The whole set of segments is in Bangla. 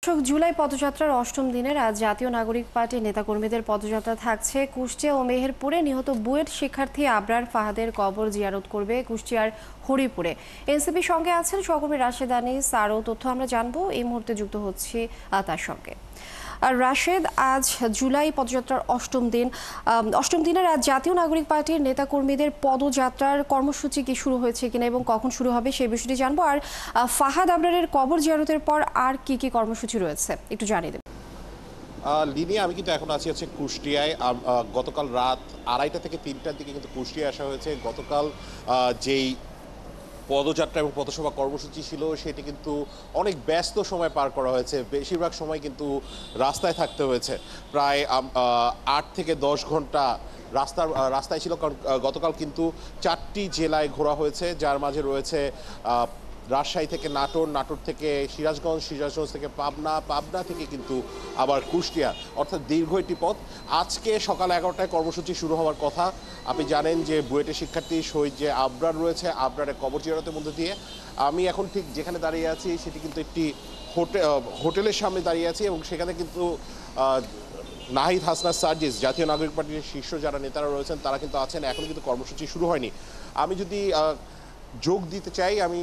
জুলাই পদযাত্রার অষ্টম দিনের আজ জাতীয় নাগরিক পার্টির নেতাকর্মীদের পদযাত্রা থাকছে কুষ্টিয়া ও মেহেরপুরে। নিহত বুয়েট শিক্ষার্থী আবরার ফাহাদের কবর জিয়ারত করবে কুষ্টিয়ার হরিপুরে। এনসিপির সঙ্গে আছেন সহকর্মী রাশেদ আনিস। আরও তথ্য আমরা জানবো, এই মুহূর্তে যুক্ত হচ্ছি তার সঙ্গে। আর রাশেদ, আজ জুলাই পদযাত্রার অষ্টম দিনের আজ জাতীয় নাগরিক পার্টির নেতাকর্মীদের পদযাত্রার কর্মসূচি কি শুরু হয়েছে কিনা এবং কখন শুরু হবে সেই বিষয়টি জানবো। আর ফাহাদ আবরারের কবর জিয়ারতের পর আর কি কি কর্মসূচি রয়েছে একটু জানিয়ে দেব। লিনি, আমি কিন্তু এখন আছি হচ্ছে কুষ্টিয়ায়। গতকাল রাত 2:30 থেকে 3টার দিকে কিন্তু কুষ্টিয়ায় আসা হয়েছে। গতকাল যেই পদযাত্রা এবং পথসভা কর্মসূচি ছিল সেটি কিন্তু অনেক ব্যস্ত সময় পার করা হয়েছে। বেশিরভাগ সময় কিন্তু রাস্তায় থাকতে হয়েছে, প্রায় 8 থেকে 10 ঘন্টা রাস্তায় ছিল। কারণ গতকাল কিন্তু 4টি জেলায় ঘোরা হয়েছে, যার মাঝে রয়েছে রাজশাহী থেকে নাটোর, নাটোর থেকে সিরাজগঞ্জ, সিরাজগঞ্জ থেকে পাবনা, পাবনা থেকে কিন্তু আবার কুষ্টিয়া, অর্থাৎ দীর্ঘ একটি পথ। আজকে সকাল 11টায় কর্মসূচি শুরু হওয়ার কথা। আপনি জানেন যে বুয়েটের শিক্ষার্থী শহীদ যে আবরার রয়েছে, আবরারের কবর জিয়ারতের মধ্যে দিয়ে আমি এখন ঠিক যেখানে দাঁড়িয়ে আছি সেটি কিন্তু একটি হোটেলের সামনে দাঁড়িয়ে আছি এবং সেখানে কিন্তু নাহিদ হাসনাত সার্জিস, জাতীয় নাগরিক পার্টির শীর্ষ যারা নেতারা রয়েছেন তারা কিন্তু আছেন। এখন কিন্তু কর্মসূচি শুরু হয়নি। আমি যদি যোগ দিতে চাই, আমি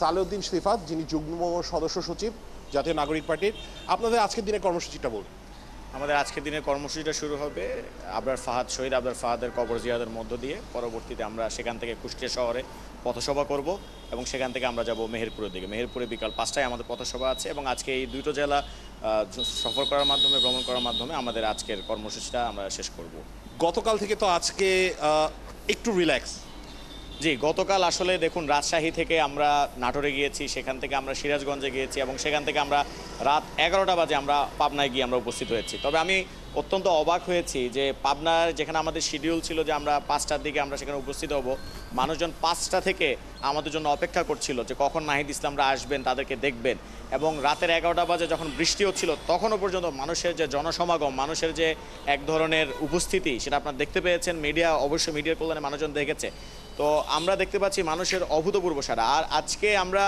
সালেউদ্দিন সিফাত, যিনি যুগ্ম সদস্য সচিব জাতীয় নাগরিক পার্টির। আপনাদের আজকের দিনের কর্মসূচিটা বলুন। আমাদের আজকের দিনের কর্মসূচিটা শুরু হবে আবরার ফাহাদ, শহীদ আবরার ফাহাদের কবর জিয়ারতের মধ্য দিয়ে। পরবর্তীতে আমরা সেখান থেকে কুষ্টিয়া শহরে পথসভা করব এবং সেখান থেকে আমরা যাব মেহেরপুরের দিকে। মেহেরপুরে বিকাল 5টায় আমাদের পথসভা আছে এবং আজকে এই দুটো জেলা সফর করার মাধ্যমে, ভ্রমণ করার মাধ্যমে আমাদের আজকের কর্মসূচিটা আমরা শেষ করব। গতকাল থেকে তো আজকে একটু রিল্যাক্স। জি, গতকাল আসলে দেখুন, রাজশাহী থেকে আমরা নাটোরে গিয়েছি, সেখান থেকে আমরা সিরাজগঞ্জে গিয়েছি এবং সেখান থেকে আমরা রাত 11টা বাজে আমরা পাবনায় গিয়ে আমরা উপস্থিত হয়েছি। তবে আমি অত্যন্ত অবাক হয়েছি যে পাবনার যেখানে আমাদের শিডিউল ছিল যে আমরা 5টার দিকে আমরা সেখানে উপস্থিত হব, মানুষজন 5টা থেকে আমাদের জন্য অপেক্ষা করছিল যে কখন নাহিদ ইসলামরা আসবেন, তাদেরকে দেখবেন। এবং রাতের 11টা বাজে যখন বৃষ্টি হচ্ছিল তখনও পর্যন্ত মানুষের যে জনসমাগম, মানুষের যে এক ধরনের উপস্থিতি, সেটা আপনারা দেখতে পেয়েছেন। অবশ্যই মিডিয়ার কল্যাণে মানুষজন দেখেছে। তো আমরা দেখতে পাচ্ছি মানুষের অভূতপূর্ব সাড়া। আর আজকে আমরা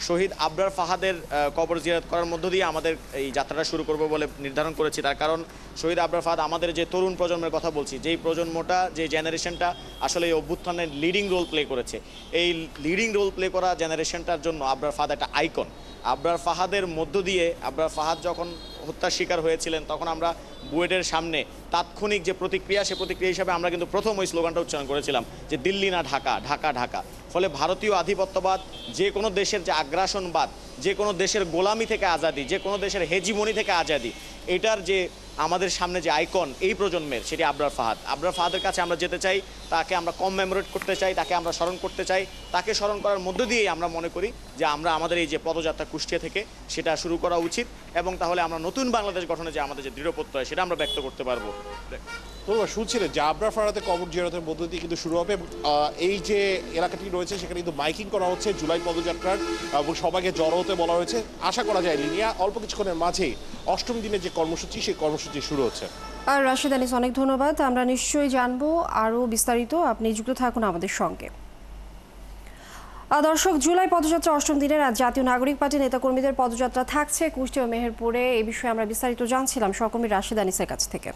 শহীদ আবরার ফাহাদের কবর জিয়ারত করার মধ্য দিয়ে আমাদের এই যাত্রাটা শুরু করব বলে নির্ধারণ করেছি। তার কারণ শহীদ আবরার ফাহাদ আমাদের যে তরুণ প্রজন্মের কথা বলছি, যেই প্রজন্মটা, যে জেনারেশনটা আসলে এই অভ্যুত্থানের লিডিং রোল প্লে করেছে, এই লিডিং রোল প্লে করা জেনারেশনটার জন্য আবরার ফাহাদ একটা আইকন। আবরার ফাহাদের মধ্য দিয়ে আবরার ফাহাদ যখন হত্যার শিকার হয়েছিলেন তখন আমরা বুয়েটের সামনে তাৎক্ষণিক যে প্রতিক্রিয়া, সে প্রতিক্রিয়া হিসাবে আমরা কিন্তু প্রথম ওই স্লোগানটা উচ্চারণ করেছিলাম যে দিল্লি না ঢাকা, ঢাকা ঢাকা। ফলে ভারতীয় আধিপত্যবাদ, যে কোনো দেশের যে আগ্রাসনবাদ, যে কোনো দেশের গোলামি থেকে আজাদি, যে কোনো দেশের হেজিমনি থেকে আজাদি, এটার যে আমাদের সামনে যে আইকন এই প্রজন্মের, সেটি আবরার ফাহাদ। আবরার ফাহাদের কাছে আমরা যেতে চাই, তাকে আমরা কমমেমোরেট করতে চাই, তাকে আমরা স্মরণ করতে চাই। তাকে স্মরণ করার মধ্য দিয়েই আমরা মনে করি যে আমরা আমাদের এই যে পদযাত্রা কুষ্টিয়া থেকে সেটা শুরু করা উচিত এবং তাহলে আমরা নতুন বাংলাদেশ গঠনে যে আমাদের যে দৃঢ় প্রত্যয় সেটা আমরা ব্যক্ত করতে পারবো। তোমরা শুনছিলেন যে আবরার ফাহাদের কবর জিয়ারতের মধ্য দিয়ে কিন্তু শুরু হবে। এই যে এলাকাটি রয়েছে সেখানে কিন্তু মাইকিং করা হচ্ছে জুলাই পদযাত্রার এবং সবাইকে জড়ো হতে বলা হয়েছে। আশা করা যায় লিনিয়া অল্প কিছুক্ষণের মাঝেই অষ্টম দিনের যে কর্মসূচি, সেই কর্মসূচি শুরু হচ্ছে। আর রাশেদ আনিস, অনেক ধন্যবাদ। আমরা নিশ্চয়ই জানবো আরও বিস্তারিত, আপনি যুক্ত থাকুন আমাদের সঙ্গে। দর্শক, জুলাই পদযাত্রা অষ্টম দিনের আজ জাতীয় নাগরিক পার্টির নেতাকর্মীদের পদযাত্রা থাকছে কুষ্টিয়া ও মেহেরপুরে। এই বিষয়ে আমরা বিস্তারিত জানছিলাম সহকর্মী রাশেদ আনিসের কাছ থেকে।